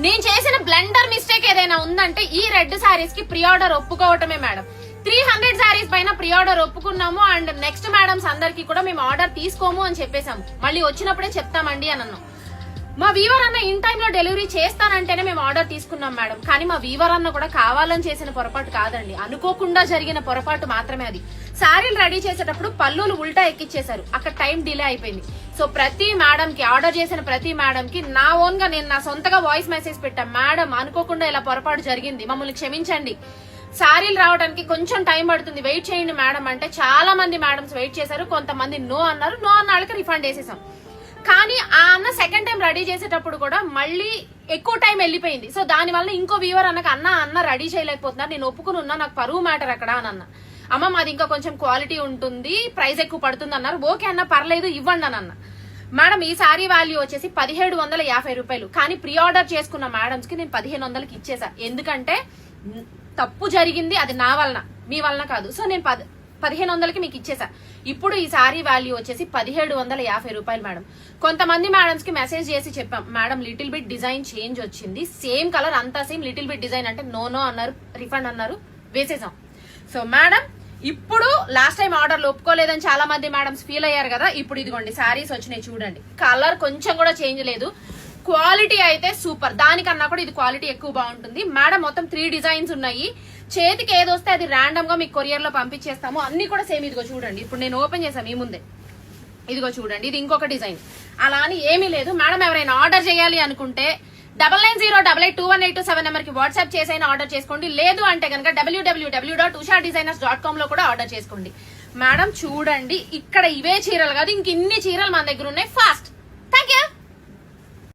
నేను చేసిన blender mistake ఏదైనా ఉందంటే ఈ రెడ్ సారీస్ కి ప్రీ ఆర్డర్ ఒప్పుకోవటమే మేడం. 300 సారీస్ పైన ప్రీ ఆర్డర్ ఒప్పుకున్నాము అండ్ నెక్స్ట్ మేడమ్స్ అందరికి కూడా మేము ఆర్డర్ తీసుకోము అని చెప్పేసాము. మళ్ళీ వచ్చినప్పుడే చెప్తామండి అని అన్నాం. మా వీవర్ అన్న ఇన్ టైమ్ లో డెలివరీ చేస్తానంటేనే మేము ఆర్డర్ తీసుకున్నాం మేడం. కానీ మా వీవర్ అన్న కూడా కావాలని చేసిన పొరపాటు కాదండి, అనుకోకుండా జరిగిన పొరపాటు మాత్రమే అది. శారీలు రెడీ చేసేటప్పుడు పల్లులు ఉల్టా ఎక్కిచ్చేశారు, అక్కడ టైం డిలే అయిపోయింది. సో ప్రతి మేడం కి ఆర్డర్ చేసిన ప్రతి మేడం కి నా ఓన్ గా నేను నా సొంతగా వాయిస్ మెసేజ్ పెట్టాను, మేడం అనుకోకుండా ఇలా పొరపాటు జరిగింది, మమ్మల్ని క్షమించండి, శారీలు రావడానికి కొంచెం టైం పడుతుంది, వెయిట్ చేయండి మేడం అంటే చాలా మంది మేడమ్స్ వెయిట్ చేశారు. కొంతమంది నో అన్నారు, నో అన్న వాళ్ళకి రిఫండ్ వేసేసాం. కానీ ఆ అన్న సెకండ్ టైం రెడీ చేసేటప్పుడు కూడా మళ్ళీ ఎక్కువ టైం వెళ్ళిపోయింది. సో దాని వల్ల ఇంకో వీవర్ అన్నకు అన్న రెడీ చేయలేకపోతున్నారు, నేను ఒప్పుకుని ఉన్నా, నాకు పరువు మ్యాటర్ అక్కడ అని అన్న. అమ్మ మాది ఇంకా కొంచెం క్వాలిటీ ఉంటుంది, ప్రైస్ ఎక్కువ పడుతుంది అన్నారు. ఓకే అన్న పర్లేదు ఇవ్వండి అని అన్న. మేడం ఈ సారీ వాల్యూ వచ్చేసి 1750 రూపాయలు. కానీ ప్రీ ఆర్డర్ చేసుకున్న మేడమ్స్ కి నేను 1500కి ఇచ్చేసా. ఎందుకంటే తప్పు జరిగింది, అది నా వలన మీ వలన కాదు. సో నేను 1500కి మీకు ఇచ్చేసా. ఇప్పుడు ఈ సారీ వాల్యూ వచ్చేసి 1750 రూపాయలు మేడం. కొంతమంది మేడమ్స్ కి మెసేజ్ చేసి చెప్పాం, madam little bit design change వచ్చింది, సేమ్ కలర్ అంతా సేమ్, లిటిల్ బిట్ డిజైన్ అంటే నో అన్నారు, రిఫండ్ అన్నారు, వేసేసాం. సో మేడం ఇప్పుడు లాస్ట్ టైం ఆర్డర్లు ఒప్పుకోలేదని చాలా మంది మేడమ్స్ ఫీల్ అయ్యారు కదా. ఇప్పుడు ఇదిగోండి సారీస్ వచ్చినాయి చూడండి, కలర్ కొంచెం కూడా చేంజ్ లేదు, క్వాలిటీ అయితే సూపర్, దానికన్నా కూడా ఇది క్వాలిటీ ఎక్కువ బాగుంటుంది మేడం. మొత్తం 3 డిజైన్స్ ఉన్నాయి, చేతికి ఏదొస్తే అది ర్యాండమ్ గా మీకు కొరియర్ లో పంపించేస్తాము. అన్ని కూడా సేమ్. ఇదిగో చూడండి, ఇప్పుడు నేను ఓపెన్ చేసాను మీ ముందే, ఇదిగో చూడండి, ఇది ఇంకొక డిజైన్. అలా అని ఏమీ లేదు మేడం. ఎవరైనా ఆర్డర్ చేయాలి అనుకుంటే 9908821827 నెంబర్ కి వాట్సాప్ చేసైనా ఆర్డర్ చేసుకోండి. లేదు అంటే కనుక www.ushadesigners.com లో కూడా ఆర్డర్ చేసుకోండి. మేడం చూడండి, ఇక్కడ ఇవే చీరలు కాదు ఇంకిన్ని చీరలు మన దగ్గర ఉన్నాయి. ఫాస్ట్